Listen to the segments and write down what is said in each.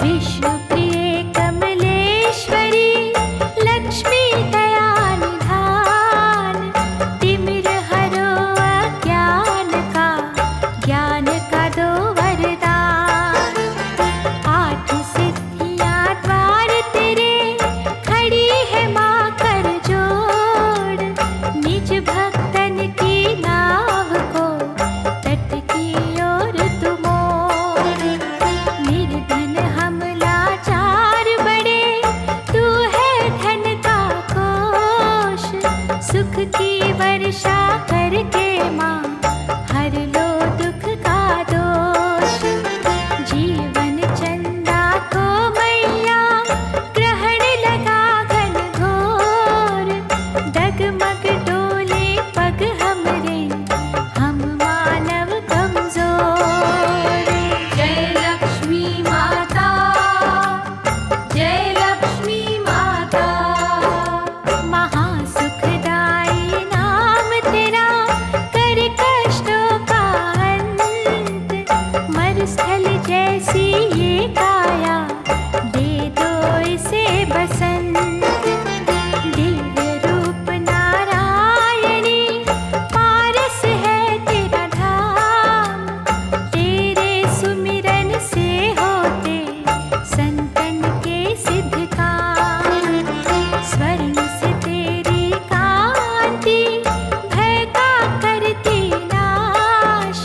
विष्णुप्रिये कमलेश्वरी लक्ष्मी दया निधान, तिमिर हरो अज्ञान का, ज्ञान का दो वरदान। आठ सिद्धियां द्वार तेरे, खड़ी है माँ कर जोड़, निज भक्तन की नाव को तट की ओर तू मोड़। निर्धन हम लाचार बड़े, तू है धन का कोश, सुख की वर्षा करके माँ हर लो दुख का दोष। जीवन चंदा को मैया ग्रहण लगा घन घोर, डगमग डोले पग हमरे, हम मानव कमजोर। जय लक्ष्मी माता, जय लक्ष्मी माता। महासुखदाई नाम तेरा, कर कष्टों का अंत। मरुस्थल जैसी ये काया, दे दो इसे बसंत। दिव्य रूप नारायणी, पारस है तेरा धाम। तेरे सुमिरन से होते संतन के सिद्ध काम। स्वर्ण से तेरी कांति, भय का करती नाश।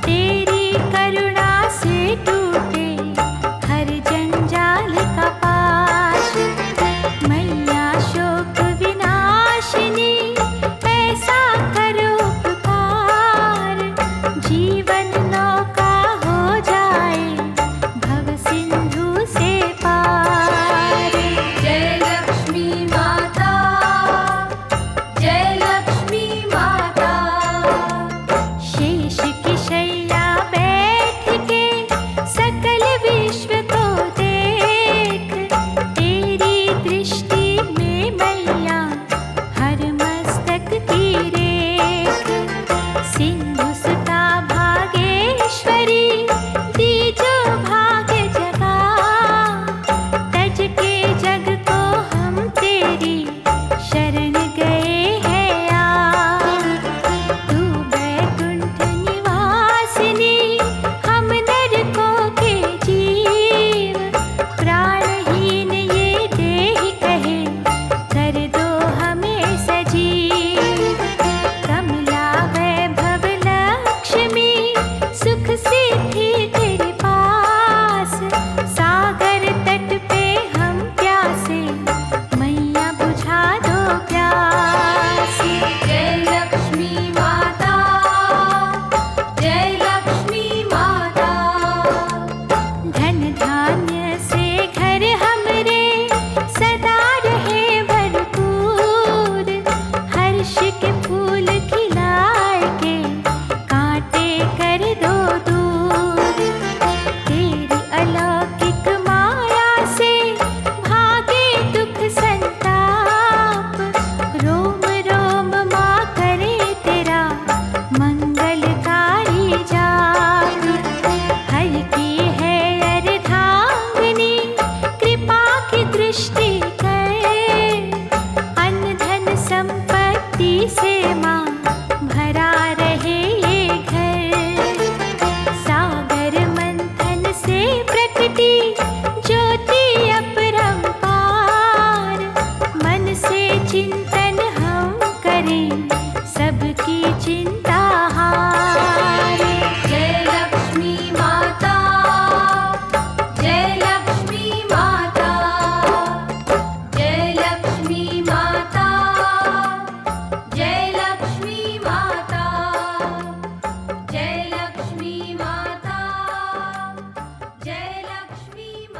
तेरी करुणा से टूटे हर जंजाल का पाश। मैया शोक विनाशिनी, ऐसा करो पुकार, जीवन नौका हो जाए भव सिंधु से पार। जय लक्ष्मी माता, जय लक्ष्मी माता। शेष की शैया बैठ के सकल विश्व को देख, तेरी दृष्टि में मैया हर मस्तक की रेख। सिंधु सुता भागेश्वरी, दीजो भाग्य जगा, तज के जग को हम तेरी शरण गए हैं आ। तू बैकुंठ निवासिनी, हम नरकों के जीव, प्राणहीन ये देह कहे, कर दो हमें सजीव। कमला वैभव लक्ष्मी, सुख सिद्धि तेरे पास। सागर तट पे हम प्यासे, मैया बुझा दो प्यास। जय लक्ष्मी माता, जय लक्ष्मी माता। धन धान्य से घर हमरे, सदा रहे भरपूर। हर्ष के फूल खिलाए के, कांटे कर दो दूर। तेरी अलौकिक माया से, भागे दुख संताप। रोम रोम माँ करे तेरा, मंगलकारी जाप। हर की है अर्धांगिनी, कृपा की दृष्टि कर। अन्न धन संपत्ति से माँ भरा रहे ये घर। सागर मंथन से प्रकटी, ज्योति अपरंपार। मन से चिंतन हम करें, सबकी चिंता हार। जय लक्ष्मी माता, जय लक्ष्मी माता। जय लक्ष्मी माता, जय लक्ष्मी माता। जय लक्ष्मी माता, जय लक्ष्मी माता।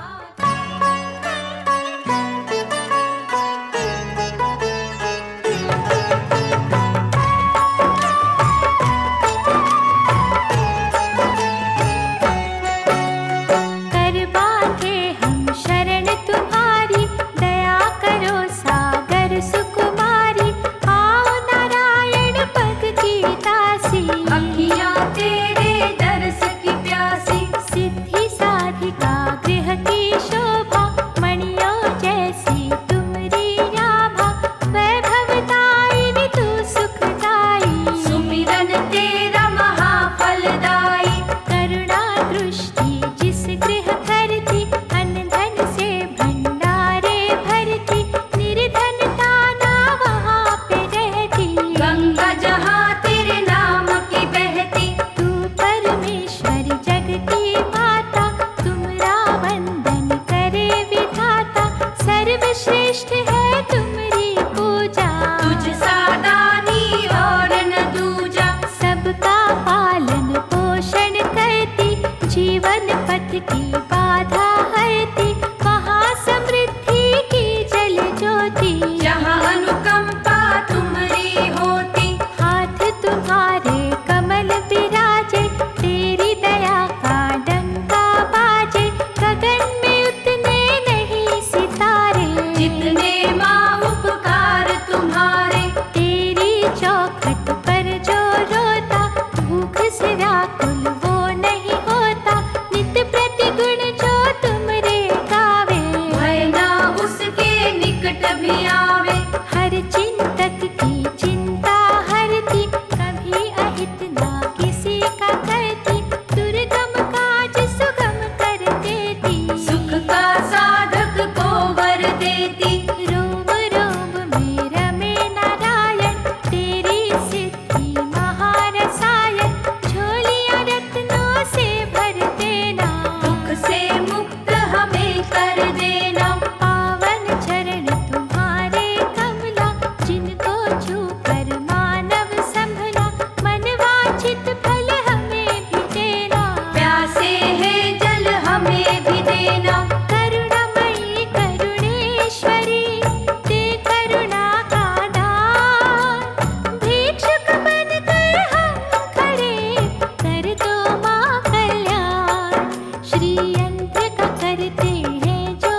कर देना। पावन चरण तुम्हारे कमला, जिनको छूकर मानव संभला, मन वांछित फल हमें भी देना। प्यासे है जल हमें भी देना। करुणामयी करुणेश्वरी, दे करुणा का दान। भिक्षुक बनकर हम खड़े, कर दो माँ कल्याण। श्री यंत्र का करते हैं जो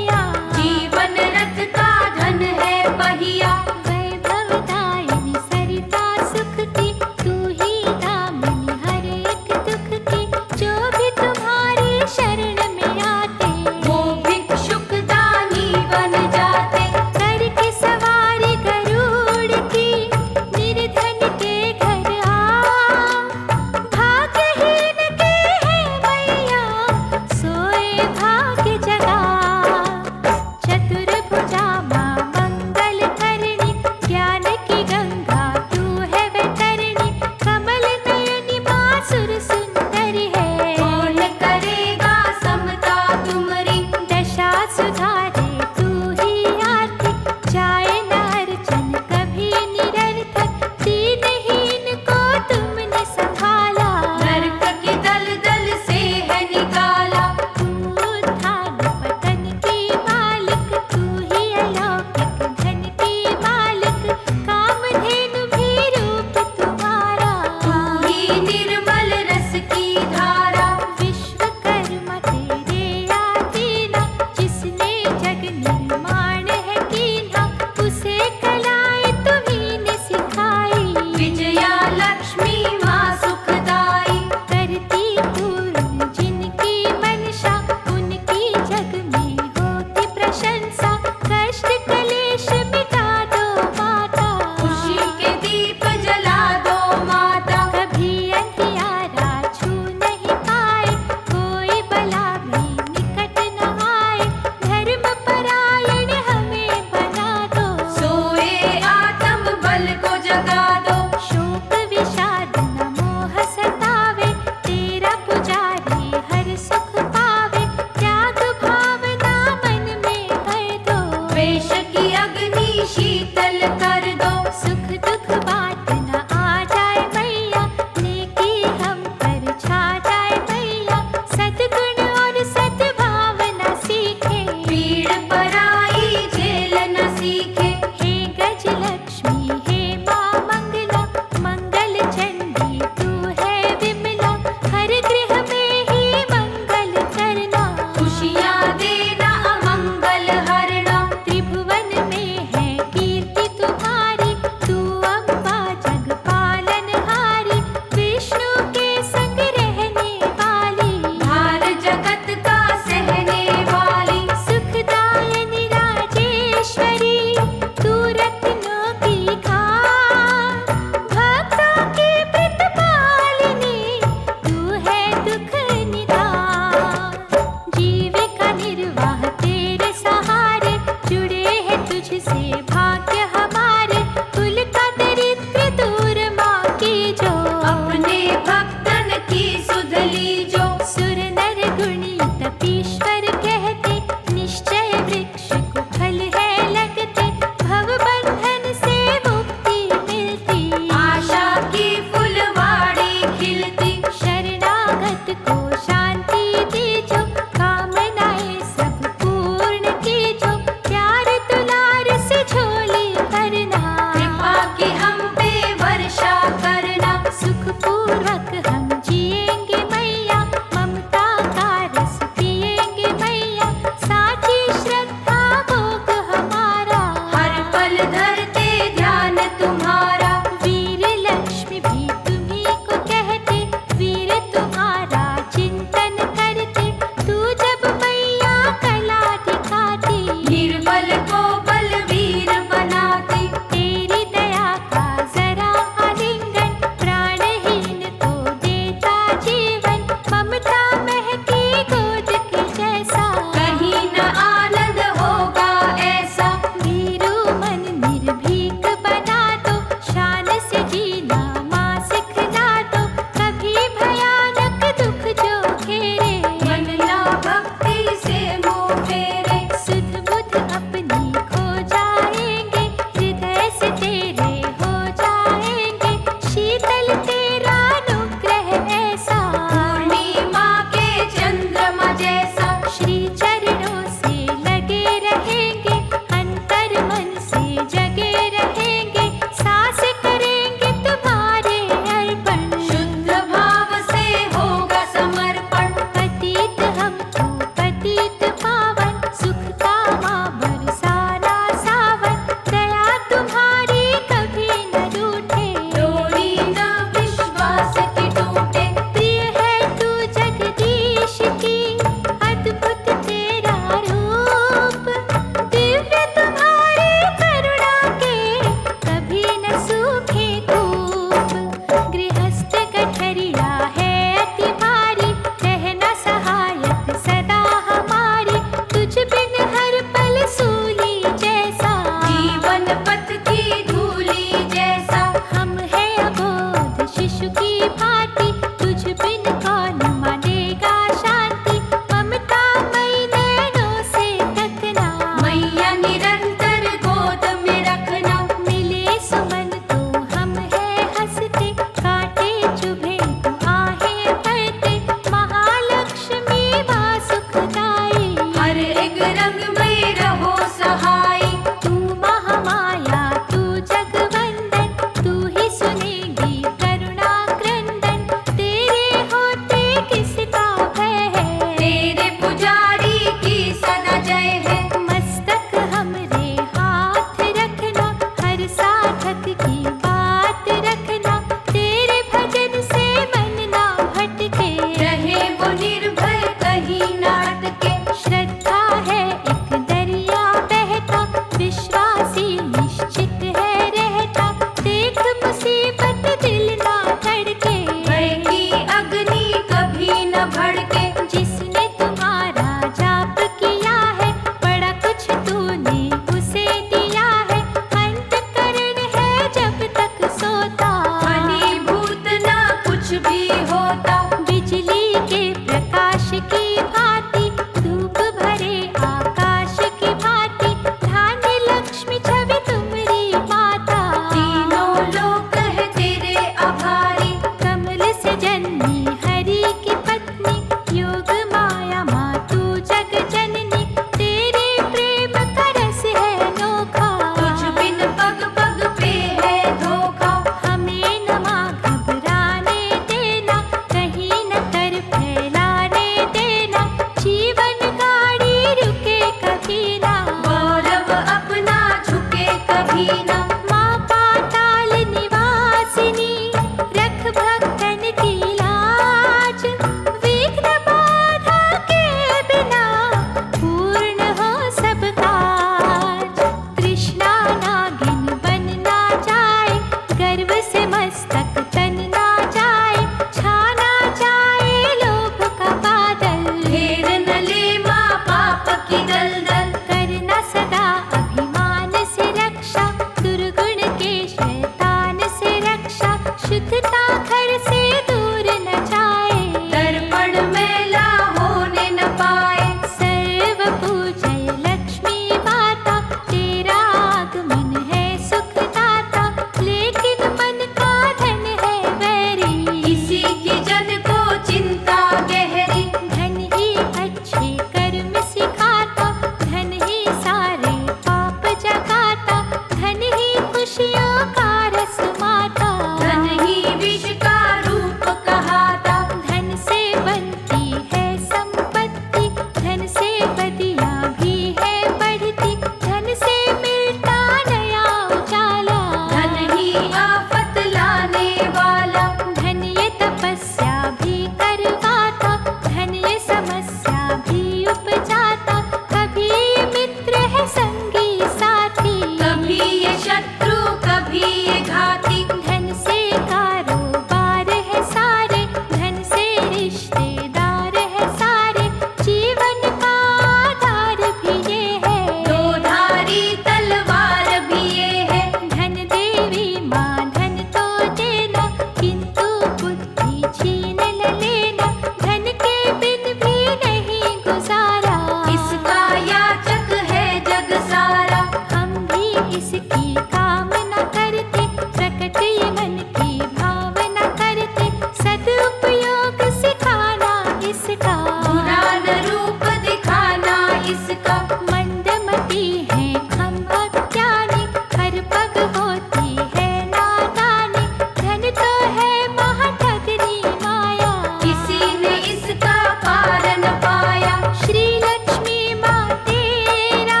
शुद्धता घर से दूर न जाए, दर्पण मैला होने न पाए। सर्व पूजय लक्ष्मी माता, तेरा आगमन है सुखदाता, लेकिन मन का धन है वैरी, इसी की जन को चिंता गहरी। धन ही अच्छे कर्म सिखाता, धन ही सारे पाप जगाता, धन ही खुशियों का रस माता, धन ही विष का रूप कहाता। धन से बनती है संपत्ति, धन से बदियां भी है बढ़ती, धन से मिलता नया उजाला, धन ही आफत लाने वाला। धन ये तपस्या भी करवाता, धन ये समस्या भी उपजाता, कभी ये मित्र है संगी साथी, कभी ये शत्रु कभी ये घाती। धन से कारोबार है सारे, धन से रिश्तेदार है सारे, जीवन का आधार भी ये है, दो धारी तलवार भी ये है। धन देवी माँ धन तो देना, किंतु बुद्धि छीन न लेना, धन के बिन भी नहीं गुजारा, इसका याचक है जग सारा। हम भी इसकी कामना करते, प्रकट ये मन की भावना करते, सदुपयोग सिखाना इसका, बुरा न रूप दिखाना इसका। मंदमती है हम अज्ञानी, हर पग होती है नादानी, धन तो है महाठगनी माया, किसी ने इसका कारण पाया। श्री लक्ष्मी माँ तेरा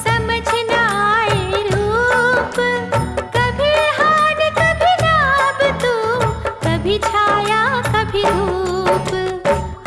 समझ न आए रूप, कभी हार कभी लाभ तू, कभी छाया कभी धूप,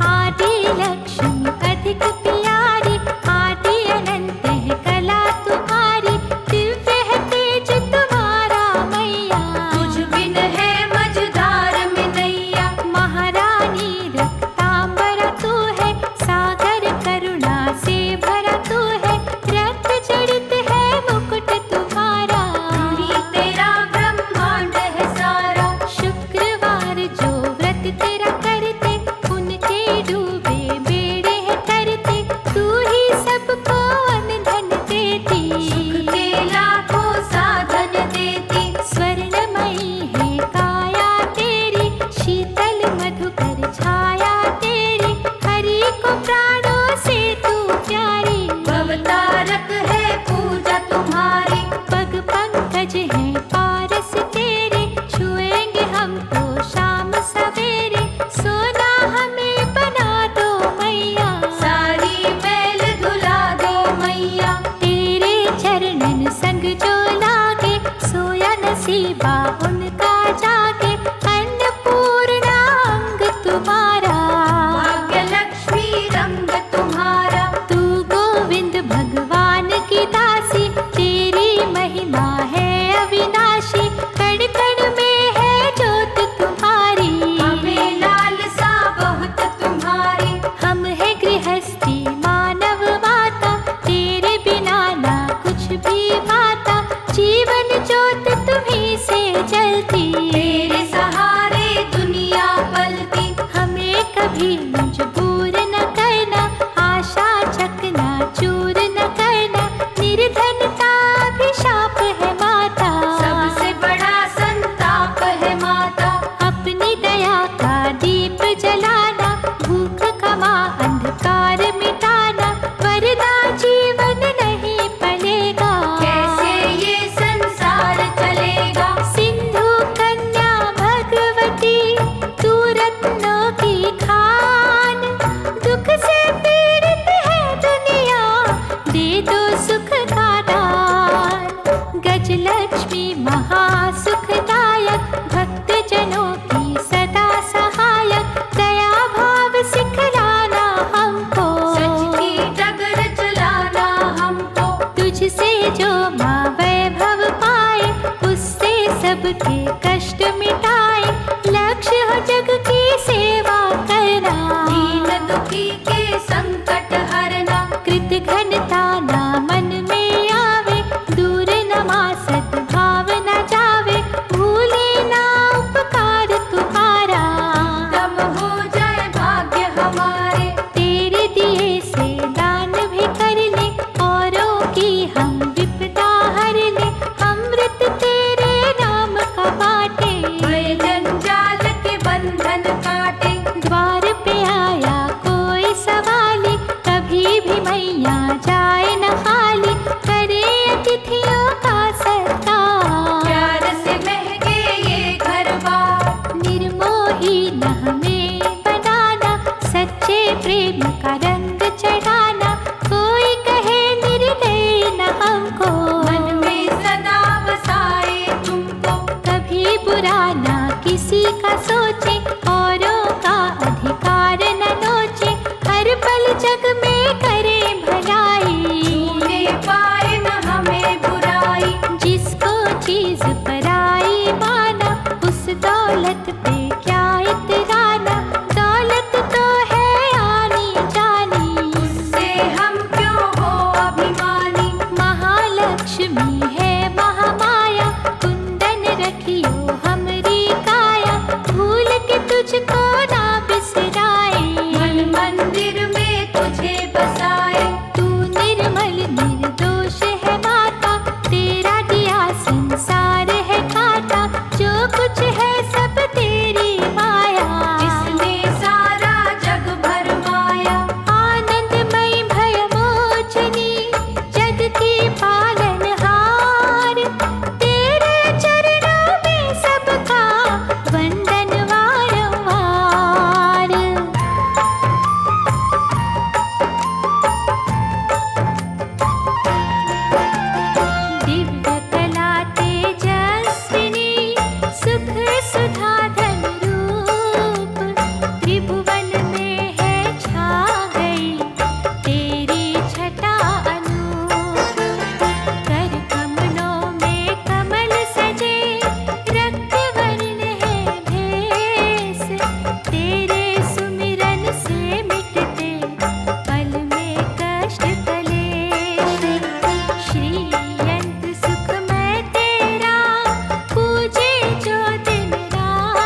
आदि लक्ष्मी अधिक प्यारी, आदि अनंत है कला तुम्हारी, दिव्य है तेज तुम्हारा मैया, तुझ बिन है मझधार में नैया। महारानी रक्तांबरा तू है, सागर करुणा से भरा तू है, रक्त जड़ित है मुकुट तुम्हारा, धनी तेरा ब्रह्मांड है सारा। शुक्रवार जो व्रत तेरा करते, उनके डूबे बेड़े है करते, तू ही सबको अन्न धन देती, सुख के लाखों साधन देती। स्वर्णमयी है काया तेरी, शीतल मधुकर छाया तेरी, हरि को प्राणों से तू प्यारी, भवतारक है पूजा तुम्हारी। पग पंकज है पारस तेरे, छुएंगे हम तो शाम सवेरे, सोना हमें बना दो मैया, सारी मैल धुला दो मैया। तेरे चरणन संग जो लागे, सोया नसीबा उनका जागे, अन्नपूर्णा अंग तुम्हारा, भाग्य लक्ष्मी रंग तुम्हारा। तू गोविंद भगवान की दासी, तेरी महिमा है अविनाशी, कण कण में है ज्योत तुम्हारी, हमें लालसा बहुत तुम्हारी। हम है गृहस्थी मानव माता, तेरे बिना ना कुछ भी भाता, जीवन ज्योत तुम्ही से जलती, तेरे सहारे दुनिया पलती। हमें कभी मजबूर न करना, आशा चकना चूर न करना, निर्धनता अभिशाप है माता, सबसे बड़ा संताप है माता। अपनी दया का दीप जलाना, भूख कमा अंधकार मिटाना, वरना जीवन नहीं पलेगा, कैसे ये संसार चलेगा। सिंधु कन्या भगवती, तू रत्नों की खान, दुख से पीड़ित है दुनिया, दे दो सुख का दान, गजलक्ष्मी महासुखदायक, भक्त जनों की सदा सहायक, दया भाव सिखलाना हमको, सच की डगर चलाना हमको। तुझसे जो माँ वैभव पाए, उससे सबके कष्ट मिटाए, लक्ष्य हो जग की सेवा करना, दीन दुखी के संकट हरना। कृत घनता ना मन में आवे, दूर नमा सद्भाव न जावे, भूले ना बुरा ना किसी का सोचे, औरों का अधिकार न नोचे, हर पल जग में करे भलाई। छूने पाए न हमें बुराई, जिसको चीज पराई माना, उस दौलत पे क्या इतराना, दौलत तो है आनी जानी, उससे हम क्यों हो अभिमानी। महालक्ष्मी है महामाया, कुंदन रखियो हमरी काया, भूल के तुझको ना बिसराए, मन मंदिर में तुझे बसाए। तू निर्मल निर्दोष है माता, तेरा दिया संसार है खाता, जो कुछ है सब तेरी माया। इसने सारा जग भरमाया, आनंदमयी भयमोचनी, जग की पालनहार, तेरे चरणों में सबका वंदन वारंवार। दिव्य कला तेजस्विनी, सुख सुधा धन रूप, त्रिभुवन में है छा गई तेरी छटा अनूप। कर कमलों में कमल सजे, रक्त वर्ण है भेष, तेरे सुमिरन से मिटते पल में कष्ट कलेश। श्रीयंत सुखमय तेरा, पूजे जो दिन रात,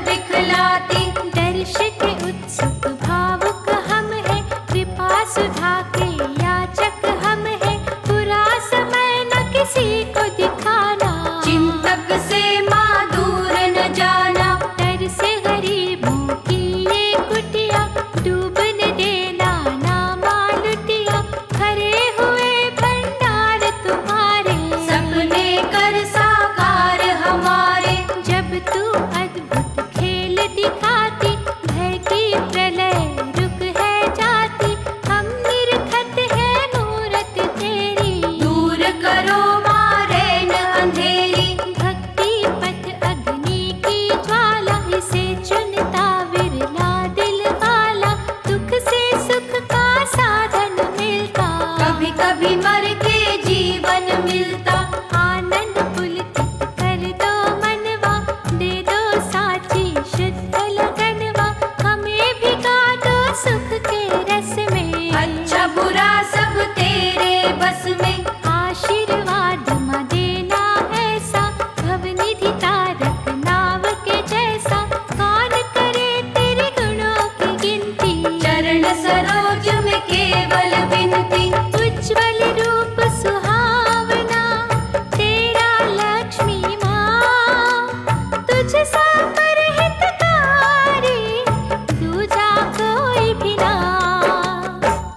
दिखलाती। दर्श के उत्सुक भावुक हम हैं, कृपा सुधा के याचक हम हैं, बुरा समय न किसी को दिखाना, चिंतक से माँ दूर न जाना। डर से गरीबों की ये कुटिया, डूबने देना ना माँ लुटिया, भरे हुए भंडार तुम्हारे, सपने कर साकार हमारे। जब तू अद्भुत खेल दिखाती, भय की प्रलय रुक है जाती, हम निरखत है मूरत तेरी, दूर करो माँ रैन अंधेरी। भक्ति पथ अग्नि की ज्वाला, इसे चुनता विरला दिल वाला, दुख से सुख का साधन मिलता, कभी कभी मर के जीवन मिलता। आनंद पुलकित कर दो मनवा, दे दो साची शुद्ध लगनवा, हमें भिगा दो सुख के रस में, अच्छा बुरा सब तेरे बस में। आशीर्वाद माँ देना ऐसा, भवनिधि तारक नाव के जैसा, कौन करे तेरे गुणों की गिनती, चरण सरोज में केवल विनती। उज्ज्वल रूप सुहावना तेरा लक्ष्मी माँ, तुझ सा परहितकारी दूजा कोई भी ना,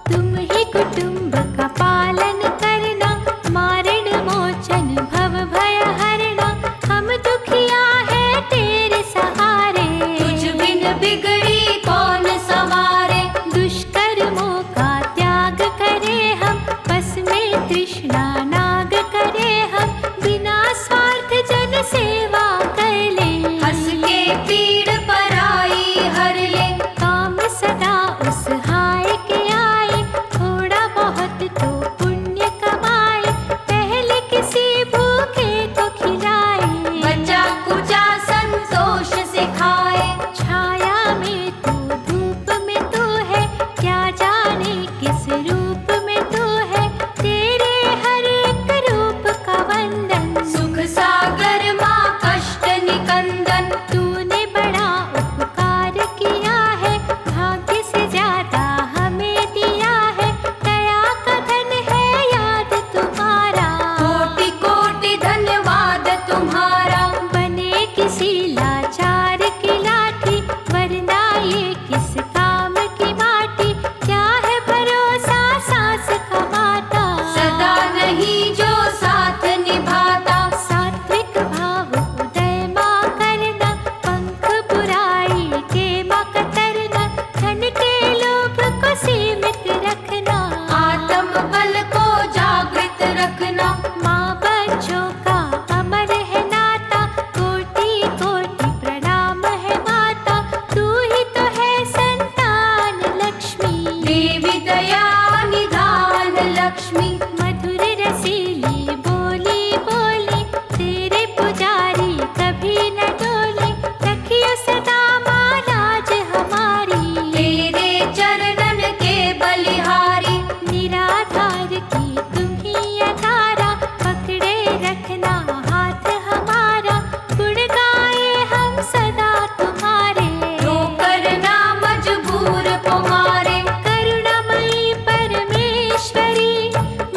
तुम ही कुटुंब का पालन करना, मारण मोचन भव भय हरना, हम दुखिया है तेरे सहारे, तुझ बिन बिगड़ी कौन संवारे। दुष्कर्मों का त्याग करे हम, बस में तृष्णा नाग करे हम, बिना स्वार्थ जन सेवा कर ले, हंस के पीड़ पराई हर ले। काम सदा उस हाय के आए, थोड़ा बहुत तो पुण्य कमाए, पहले किसी भूखे को खिलाए, बचा कुचा संतोष से खाए। छाया में तू धूप में तू है, क्या जाने किस रूप में तू है, तेरे हर एक रूप का वंदन, सुख सागर माँ कष्ट निकंदन। तूने बड़ा उपकार किया है, भाग्य से ज्यादा हमें दिया है, दया का धन है याद तुम्हारा, कोटि कोटि धन्यवाद तुम्हारा। बने किसी लाचार की लाठी, वरना ये किस काम की माटी, क्या है भरोसा सांस कमाता, सदा नहीं जो साथ निभाता। सात्विक भाव उदय माँ करना, पंख बुराई के माँ कतरना, धन के लोभ को सीमित रखना, आत्म बल को जागृत रखना। माँ बच्चों का अमर है नाता, कोटि कोटि प्रणाम है माता, तू ही तो है संतान लक्ष्मी, देवी दया निधान लक्ष्मी। मधुर रसीली बोली बोली, तेरे पुजारी कभी न डोले, रखियो सदा माँ लाज हमारी, तेरे चरणन के बलिहारी। निराधार की तुम ही अधारा, पकड़े रखना हाथ हमारा, गुण गाए हम सदा तुम्हारे, रो करना मजबूर कुमारे। करुणामयी परमेश्वरी,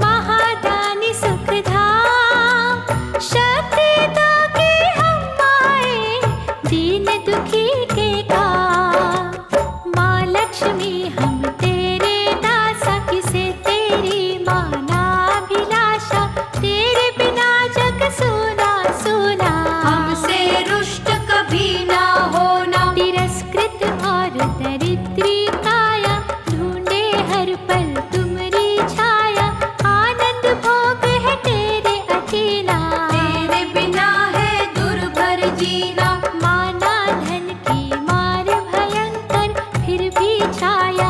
महादानी सुखधाम, शक्ति दो कि हम आए दीन दुखी के काम, माँ लक्ष्मी हम तेरे दासा, किसे तेरी माना अभिलाषा, तेरे बिना जग सूना सूना, हमसे रुष्ट कभी ना होना। तिरस्कृत और दरिद्री काया, ढूंढे हर पल तुमरी छाया, आनंद भोग है तेरे अकेला, तेरे बिना है दुर्भर जीना। माना धन की मार भयंकर, फिर भी छाया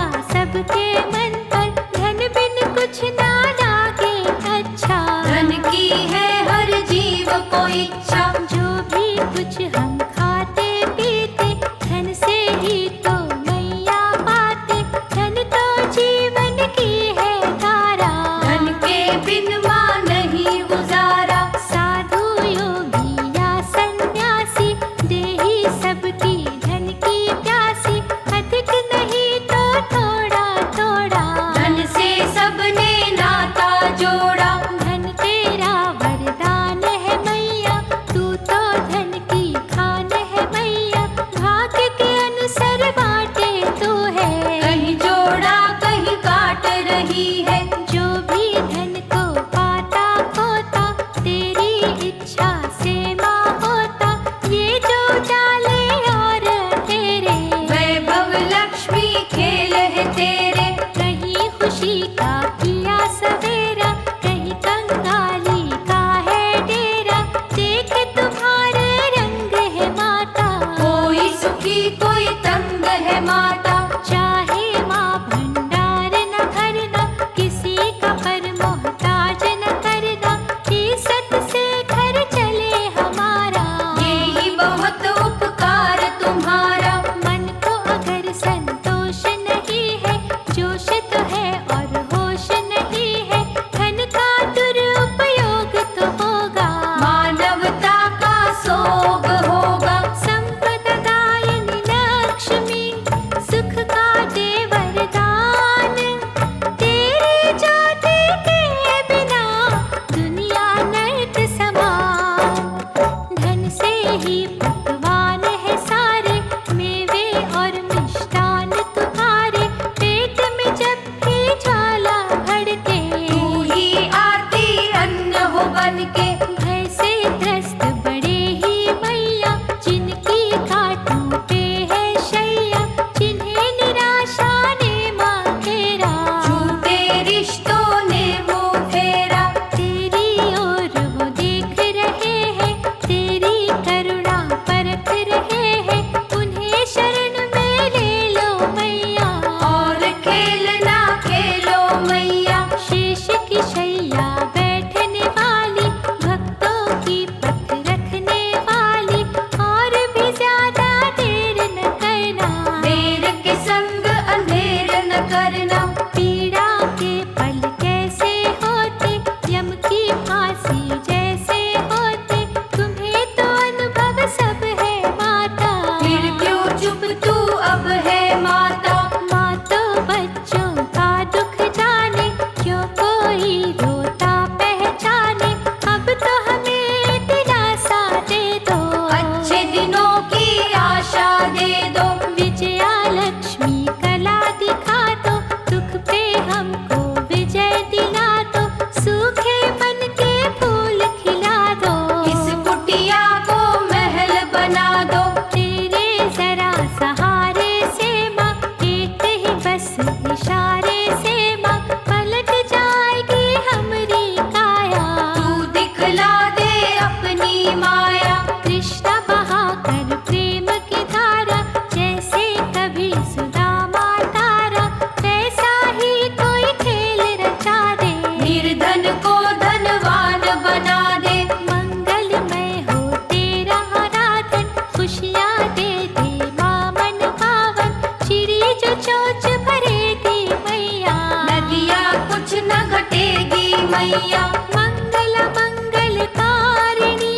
मैया। मंगल मंगलकारिणी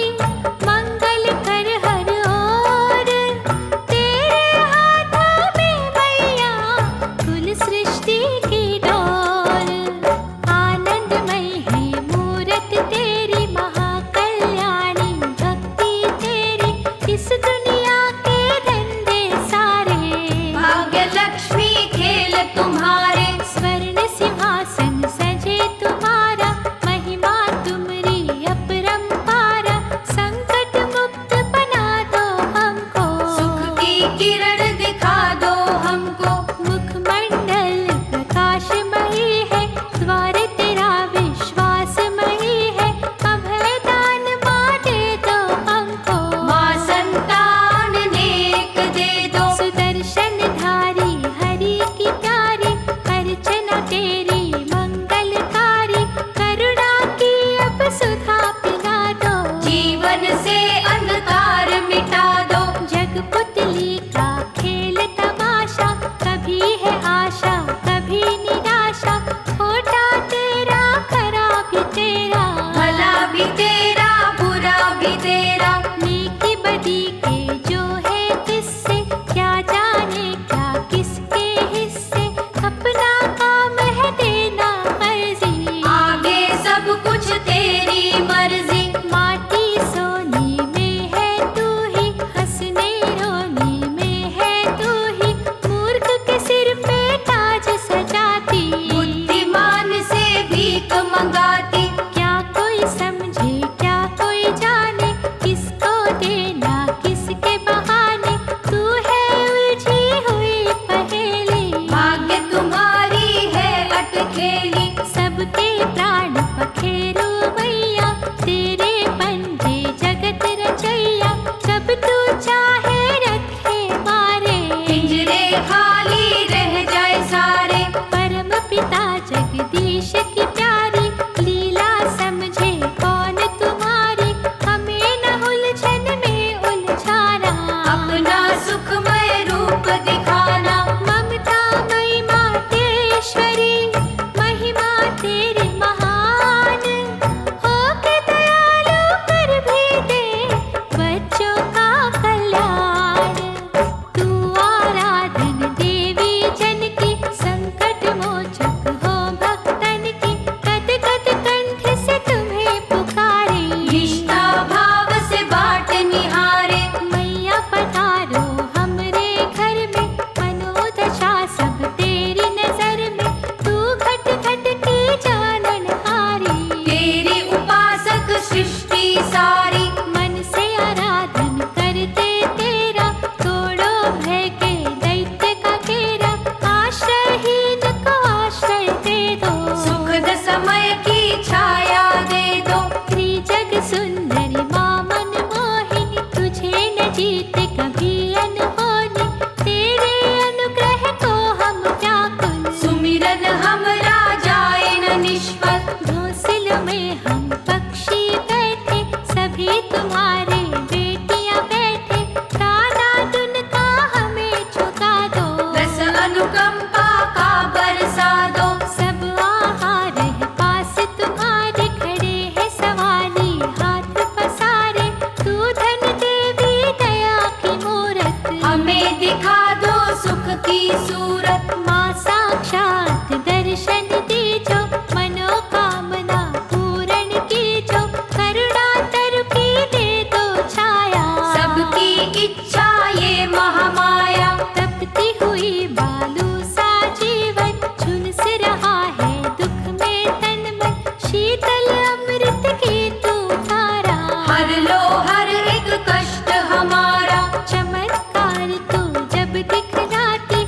मंगल कर हर ओर, तेरे हाथों में मैया कुल सृष्टि की डोर। आनंदमय है मूरत तेरी महाकल्याणी, भक्ति तेरी इस दुनिया के धंधे सारे। भाग्य लक्ष्मी खेल तुम्हारे, स्वर्ण सिंहासन सजे तुम्हारा, महिमा तुमरी अपरंपारा। संकट मुक्त बना दो हमको, सुख की किरण दिखा दो हमको। मुखमंडल प्रकाशमयी है, द्वार तेरा विश्वासमयी है। अभय दान माँ दे दो हमको, माँ संतान नेक दे दो। सुदर्शन धारी हरि की प्यारी, अर्चना तेरी मंगलकारी। करुणा की अब सुधा पिला दो, जीवन से अंधकार मिटा दो। जगपुतली का खेल तमाशा, कभी है आशा कभी निराशा। खोटा तेरा खरा भी तेरा, भला भी तेरा बुरा भी तेरा। नेकी बदी के जो है किससे, क्या जाने क्या किसके हिस्से। अपना काम है देना मर्जी, आगे सब कुछ तेरी मर्जी। माटी सोनी में है तू ही, हंसने रोने में है तू ही। मूर्ख के सिर पे ताज सजाती, बुद्धिमान से भीख मंगाती। क्या कोई समझे क्या कोई जाने, किसको देना किसके बहाने। तू है उलझी हुई पहेली, भाग्य तुम्हारी है अटखेली। सबके प्राण पखेरू मैया, तेरे पंजे जगत रचैया। जब तू चाहे रखे मारे, पिंजरे खाली रह जाए सारे। परम पिता जगदीश की प्यारी, लीला समझे कौन तुम्हारी। हमें न उलझन में उलझाना, अपना सुखमय रूप दिखाना। ममता मई मातेश्वरी, महिमा तेरी महान। हो के दयालु कर भी दे बच्चों का कल्याण। तू आराधन देवी जन की, संकट मोचक हो भक्तन की। कद कद कंठ से तुम्हें पुकारे, निष्ठा भाव से बाट निहारे। मैया पधारो हमरे घर में, मनोदशा सब तेरी नजर में। तू घट घट की जाननहारी, तेरी उपासक सृष्टि सारी। मन से आराधन करते तेरा, तोड़ो भय के दैत्य का घेरा। आश्रयहीन को आश्रय दे दो, सुखद समय की छाया दे दो। त्रिजग सुंदरी माँ मनमोहिनी, तुझे न जीते कभी अनहोनी। तेरे अनुग्रह को हम व्याकुल, सुमिरन हमरा जाए न निष्फल। घोंसले में हम पक्षी बैठे, सभी तुम्हारे बेटियां बैठे। ताना दुन का हमें झुका दो, रस अनुकंपा का बरसा दो। सब आहार है पास तुम्हारे। खड़े है सवाली हाथ पसारे, तू धन देवी दया की मूरत। हमें दिखा दो सुख की सूरत। माँ साक्षात दर्शन दीजो, मनोकामना पूर्ण कीजो। करुणा तरु की दे दो छाया, सबकी इच्छा ये महामाया। तपती हुई बालू सा जीवन, झुलस रहा है दुख में तन मन। शीतल अमृत की तू धारा, हर लो हर एक कष्ट हमारा। चमत्कार तू जब दिखलाती,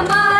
हमारा